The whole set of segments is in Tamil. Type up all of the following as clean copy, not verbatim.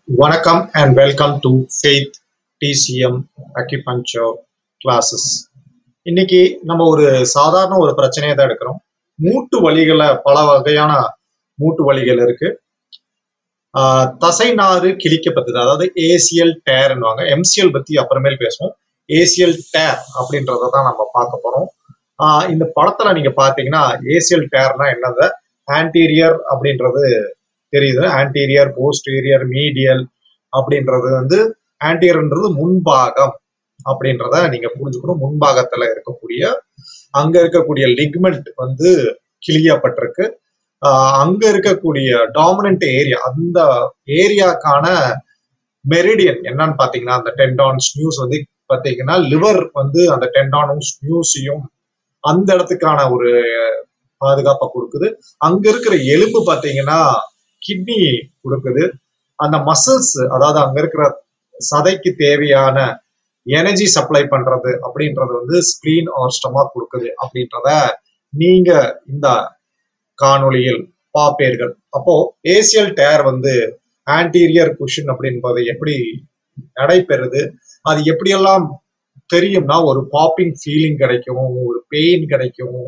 Welcome and welcome to Faith TCM Acupuncture Classes. இன்னைக்கு நம்ம ஒரு சாதாரண ஒரு பிரச்சனையை தான் எடுக்கிறோம். மூட்டு வலிகளை பல வகையான மூட்டு வலிகள் இருக்கு. தசை நாறு கிழிக்கப்பட்டது, அதாவது ஏசியல் டேர்ன்னுவாங்க. எம்சிஎல் பத்தி அப்புறமேல் பேசுவோம். ஏசியல் டேர் அப்படின்றத தான் நம்ம பார்க்க போறோம். இந்த படத்துல நீங்க பாத்தீங்கன்னா ஏசியல் டேர்னா என்னது, ஆன்டீரியர் அப்படின்றது தெரியுது. ஆன்டீரியர், போஸ்டீரியர், மீடியல் அப்படின்றது ஆன்டீரியர்ன்றது முன்பாகம் அப்படின்றத நீங்க புரிஞ்சுக்கணும். முன்பாகத்துல இருக்கக்கூடிய அங்க இருக்கக்கூடிய லிக்மெண்ட் கிழியப்பட்டிருக்கு. அங்க இருக்கக்கூடிய டாமினன்ட் ஏரியா, அந்த ஏரியாக்கான மெரிடியன் என்னன்னு பாத்தீங்கன்னா அந்த டெண்டான் ஸ்னியூஸ் பாத்தீங்கன்னா லிவர் அந்த டெண்டானும் ஸ்னியூஸையும் அந்த இடத்துக்கான ஒரு பாதுகாப்பை கொடுக்குது. அங்க இருக்கிற எலும்பு பாத்தீங்கன்னா கிட்னி கொடுக்குது. அந்த மசில்ஸ், அதாவது அங்க இருக்கிற சதைக்கு தேவையான எனர்ஜி சப்ளை பண்றது அப்படின்றது ஸ்பிளீன் ஆர் ஸ்டொமக் கொடுக்குது அப்படின்றத நீங்க இந்த காணொளியில் பார்ப்பீர்கள். அப்போ ஏசியல் டேர் ஆன்டீரியர் குஷன் அப்படின்றது எப்படி நடைபெறுது, அது எப்படியெல்லாம் தெரியும்னா ஒரு பாப்பிங் ஃபீலிங் கிடைக்கும், ஒரு பெயின் கிடைக்கும்,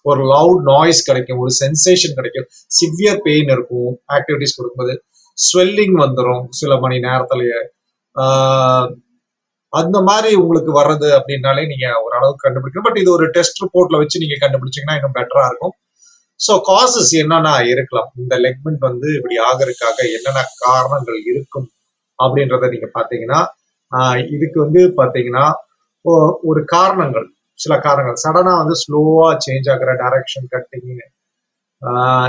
ஒரு லவுட் நாய்ஸ் கிடைக்கும், ஒரு சென்சேஷன் கிடைக்கும், சிவியர் பெயின் இருக்கும் ஆக்டிவிட்டிஸ் கொடுக்கும்போது, ஸ்வெல்லிங் வந்துடும் சில மணி நேரத்திலேயே. அந்த மாதிரி உங்களுக்கு வர்றது அப்படின்னாலே நீங்க ஓரளவுக்கு கண்டுபிடிக்கணும். பட் இது ஒரு டெஸ்ட் ரிப்போர்ட்ல வச்சு நீங்க கண்டுபிடிச்சீங்கன்னா இன்னும் பெட்டரா இருக்கும். ஸோ காசஸ் என்னென்ன இருக்கலாம், இந்த லெக்மெண்ட் இப்படி ஆகிறதுக்காக என்னென்ன காரணங்கள் இருக்கும் அப்படின்றத நீங்க பாத்தீங்கன்னா இதுக்கு பாத்தீங்கன்னா ஒரு காரணங்கள், சில காரணங்கள் சடனா ஸ்லோவா சேஞ்ச் ஆகிற டைரக்ஷன் கட்டிங்,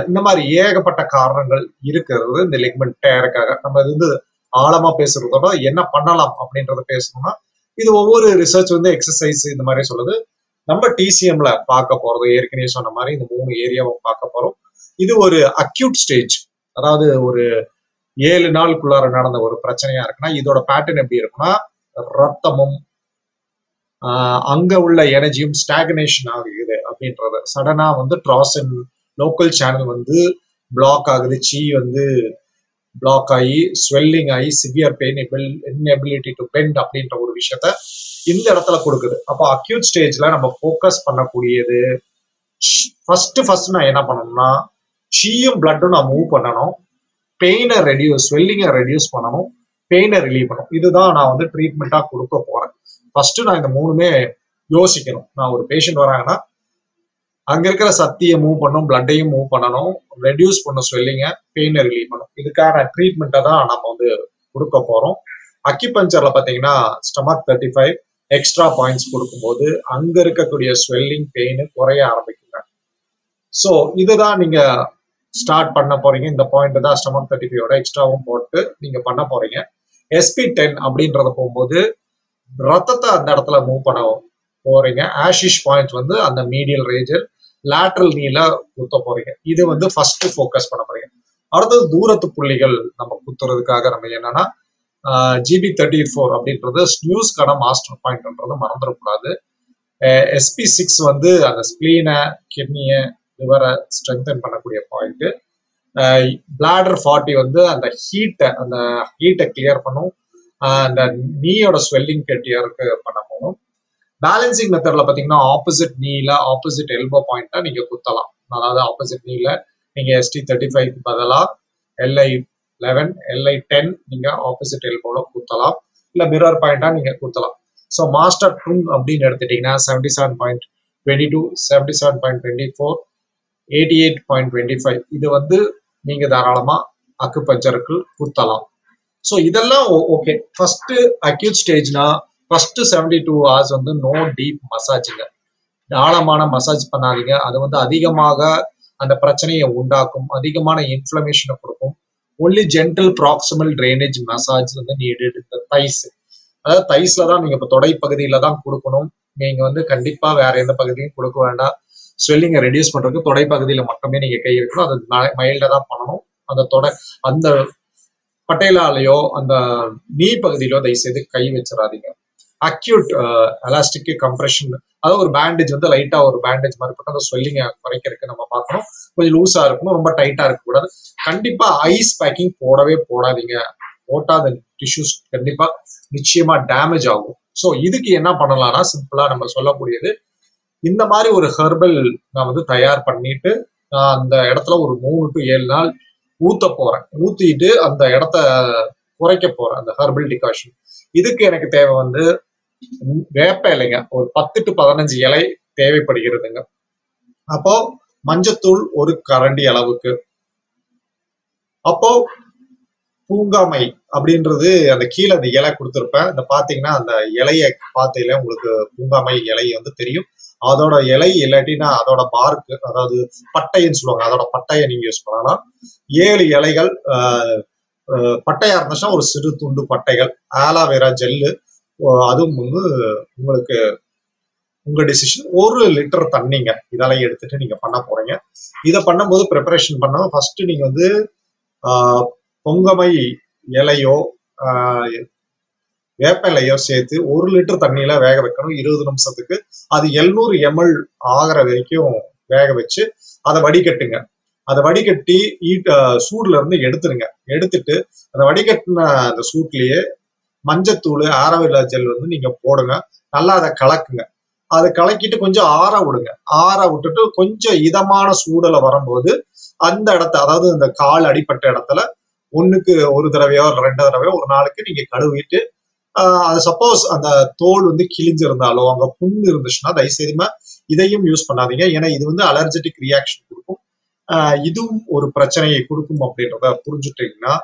இந்த மாதிரி ஏகப்பட்ட காரணங்கள் இருக்கிறது இந்த லிக்மெண்ட் டேருக்காக. நம்ம ஆழமா பேசுறதோட என்ன பண்ணலாம் அப்படின்றத பேசணும்னா இது ஒவ்வொரு ரிசர்ச் எக்ஸசைஸ் இந்த மாதிரி சொல்லுது. நம்ம டிசிஎம்ல பார்க்க போறது ஏற்கனவே சொன்ன மாதிரி இந்த 3 ஏரியாவை பார்க்க போறோம். இது ஒரு அக்யூட் ஸ்டேஜ், அதாவது ஒரு 7 நாளுக்குள்ளார நடந்த ஒரு பிரச்சனையா இருக்குன்னா இதோட பேட்டர்ன் எப்படி இருக்குன்னா, ரத்தமும் அங்க உள்ள எனர்ஜியும் ஸ்டாக்னேஷன் ஆகுது அப்படின்றது. சடனா ட்ராசன் லோக்கல் சேனல் பிளாக் ஆகுது, சீ பிளாக் ஆகி ஸ்வெல்லிங் ஆகி severe pain, inability to bend அப்படின்ற ஒரு விஷயத்த இந்த இடத்துல கொடுக்குது. அப்போ அக்யூட் ஸ்டேஜ்ல நம்ம ஃபோக்கஸ் பண்ணக்கூடியது ஃபர்ஸ்ட் நான் என்ன பண்ணணும்னா சீயும் பிளட்டும் நான் மூவ் பண்ணணும், பெயினை ரெடியூஸ், ஸ்வெல்லிங்கை ரெடியூஸ் பண்ணணும், பெயினை ரிலீவ் பண்ணணும். இதுதான் நான் ட்ரீட்மெண்டா கொடுக்க போறேன். ஃபர்ஸ்ட் நான் இந்த 3மே யோசிக்கணும். நான் ஒரு பேஷண்ட் வராங்கன்னா அங்க இருக்கிற சக்தியை மூவ் பண்ணும், பிளட்டையும் மூவ் பண்ணணும், ரெடியூஸ் பண்ணும் ஸ்வெல்லிங்கை, பெயினை ரிலீவ் பண்ணும். இதுக்கான ட்ரீட்மெண்ட்டை தான் நம்ம கொடுக்க போறோம். அக்யூபஞ்சர்ல பாத்தீங்கன்னா ஸ்டமக் 35 எக்ஸ்ட்ரா பாயிண்ட்ஸ் கொடுக்கும்போது அங்க இருக்கக்கூடிய ஸ்வெல்லிங், பெயின் குறைய ஆரம்பிக்குங்க. ஸோ இதுதான் நீங்க ஸ்டார்ட் பண்ண போறீங்க. இந்த பாயிண்ட் தான் ஸ்டமக் 35ஓட எக்ஸ்ட்ராவும் போட்டு நீங்க பண்ண போறீங்க. SP10 அப்படின்றத போகும்போது ரத்தத்தை அந்த இடத்துல மூவ் பண்ண போறீங்க. ஆஷிஷ் பாயிண்ட் அந்த மீடியல் ரேஞ்சர் லேட்ரல் நீல குத்த போறீங்க. இது ஃபர்ஸ்ட் ஃபோக்கஸ் பண்ண போறீங்க. அடுத்தது தூரத்து புள்ளிகள் நம்ம குத்துறதுக்காக நம்ம என்னன்னா GB34 அப்படின்றது ஸ்னியூஸ்க்கான மாஸ்டர் பாயிண்ட்ன்றது மறந்துடக்கூடாது. SP6 அந்த ஸ்பிளீனை, கிட்னியை, லிவரை ஸ்ட்ரெங்தன் பண்ணக்கூடிய பாயிண்ட். பிளாடர் 40 அந்த ஹீட்டை கிளியர் பண்ணும், அந்த நீயோட ஸ்வெல்லிங் கெட்டியருக்கு பண்ண போகணும். பேலன்சிங் மெத்தட்ல பாத்தீங்கன்னா ஆப்போசிட் நீல ஆப்போசிட் எல்போ பாயிண்டா நீங்க குத்தலாம். அதாவது ஆப்போசிட் நீல நீங்க ST35 பதிலா LI11 LI10 நீங்க ஆப்போசிட் எல்போல குத்தலாம், இல்ல மிரர் பாயிண்டா நீங்க குத்தலாம். ஸோ மாஸ்டர் டுங் அப்படின்னு எடுத்துட்டீங்கன்னா 77.22 77.24 88.25 இது நீங்க தாராளமா அக்குபஞ்சருக்கு குத்தலாம். ஸோ இதெல்லாம் ஓகே. ஃபர்ஸ்ட் அக்யூட் ஸ்டேஜ்னா ஃபர்ஸ்ட் 72 hours நோ டீப் மசாஜுங்க, ஆழமான மசாஜ் பண்ணாதீங்க. அது அதிகமாக அந்த பிரச்சனையை உண்டாக்கும், அதிகமான இன்ஃப்ளமேஷனை கொடுக்கும். Only gentle proximal drainage massage needed. இந்த தைஸ், அதாவது தைஸ்ல தான் நீங்க இப்போ தொடை பகுதியில தான் கொடுக்கணும். நீங்க கண்டிப்பா வேற எந்த பகுதியும் கொடுக்க வேண்டாம். ஸ்வெல்லிங்கை ரெடியூஸ் பண்றதுக்கு தொடை பகுதியில மட்டுமே நீங்க கை வைக்கணும். அது மைல்டா தான் பண்ணணும். அந்த பட்டையிலாலேயோ அந்த நீ பகுதியிலோ தயவு செய்து கை வச்சிடாதீங்க. அக்யூட் எலாஸ்டிக் கம்ப்ரெஷன், அதாவது ஒரு பேண்டேஜ் லைட்டா ஒரு பேண்டேஜ் மாதிரி போட்டு அந்த ஸ்வெல்லிங்கை குறைக்கிறதுக்கு நம்ம பார்க்கணும். கொஞ்சம் லூஸா இருக்கணும், ரொம்ப டைட்டா இருக்கக்கூடாது. கண்டிப்பா ஐஸ் பேக்கிங் போடவே போடாதீங்க. போட்டா அந்த டிஷ்யூஸ் கண்டிப்பா நிச்சயமா டேமேஜ் ஆகும். ஸோ இதுக்கு என்ன பண்ணலாம்னா சிம்பிளா நம்ம சொல்லக்கூடியது, இந்த மாதிரி ஒரு ஹெர்பல் நான் வந்து தயார் பண்ணிட்டு நான் அந்த இடத்துல ஒரு 3 to 7 நாள் ஊத்த போறேன். ஊத்திட்டு அந்த இடத்த குறைக்க போறேன் அந்த ஹெர்பல் டிகாஷன். இதுக்கு எனக்கு தேவை வந்து வேப்ப இலைங்க, ஒரு 10 to 15 இலை தேவைப்படுகிறதுங்க. அப்போ மஞ்சத்தூள் ஒரு கரண்டி அளவுக்கு, அப்போ பூங்காமை அப்படின்றது அந்த கீழே அந்த இலை கொடுத்துருப்பேன். இந்த பாத்தீங்கன்னா அந்த இலைய பார்த்தையில உங்களுக்கு பூங்காமை இலை வந்து தெரியும். அதோட இலை இல்லாட்டினா அதோட பார்க்கு, அதாவது பட்டைன்னு சொல்லுவாங்க, அதோட பட்டையை நீங்க யூஸ் பண்ணலாம். 7 இலைகள், பட்டையா இருந்துச்சுன்னா ஒரு சிறு துண்டு பட்டைகள், ஆலோவேரா ஜெல்லு, அதுவும் வந்து உங்களுக்கு உங்க டிசிஷன். 1 லிட்டர் தண்ணிங்க இதெல்லாம் எடுத்துட்டு நீங்க பண்ண போறீங்க. இதை பண்ணும்போது ப்ரிப்பரேஷன் பண்ண ஃபர்ஸ்ட் நீங்க வந்து பொங்கமை இலையோ வேப்ப இலையோ சேர்த்து 1 லிட்டர் தண்ணியில வேக வைக்கணும் 20 நிமிஷத்துக்கு. அது 700 ml ஆகிற வரைக்கும் வேக வச்சு அதை வடிகட்டுங்க. அதை வடிகட்டி சூடுல இருந்து எடுத்துருங்க. எடுத்துட்டு அந்த வடிகட்டின அந்த சூட்லயே மஞ்சத்தூள், ஆலோவேரா ஜெல் வந்து நீங்க போடுங்க. நல்லா அதை கலக்குங்க. அதை கலக்கிட்டு கொஞ்சம் ஆற விடுங்க. ஆற விட்டுட்டு கொஞ்சம் இதமான சூடுல வரும்போது அந்த இடத்த, அதாவது இந்த கால் அடிப்பட்ட இடத்துல 1க்கு 1 தடவையோ 2 தடவையோ ஒரு நாளைக்கு நீங்க கழுவிட்டு, அது சப்போஸ் அந்த தோல் வந்து கிழிஞ்சிருந்தாலோ அங்க புண்ணு இருந்துச்சுன்னா தயவுசெய்து இதையும் யூஸ் பண்ணாதீங்க. ஏன்னா இது வந்து அலர்ஜெட்டிக் ரியாக்ஷன் கொடுக்கும். இதுவும் ஒரு பிரச்சனையை கொடுக்கும் அப்படின்றத புரிஞ்சுட்டீங்கன்னா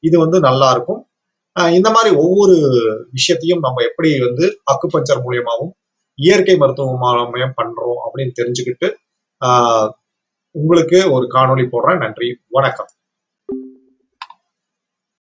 இது வந்து நல்லா இருக்கும். இந்த மாதிரி ஒவ்வொரு விஷயத்தையும் நம்ம எப்படி வந்து அக்குபஞ்சர் மூலியமாவும் இயற்கை மருத்துவ மூலமாவும் பண்றோம் அப்படின்னு தெரிஞ்சுக்கிட்டு உங்களுக்கு ஒரு காணொளி போடுறேன். நன்றி, வணக்கம்.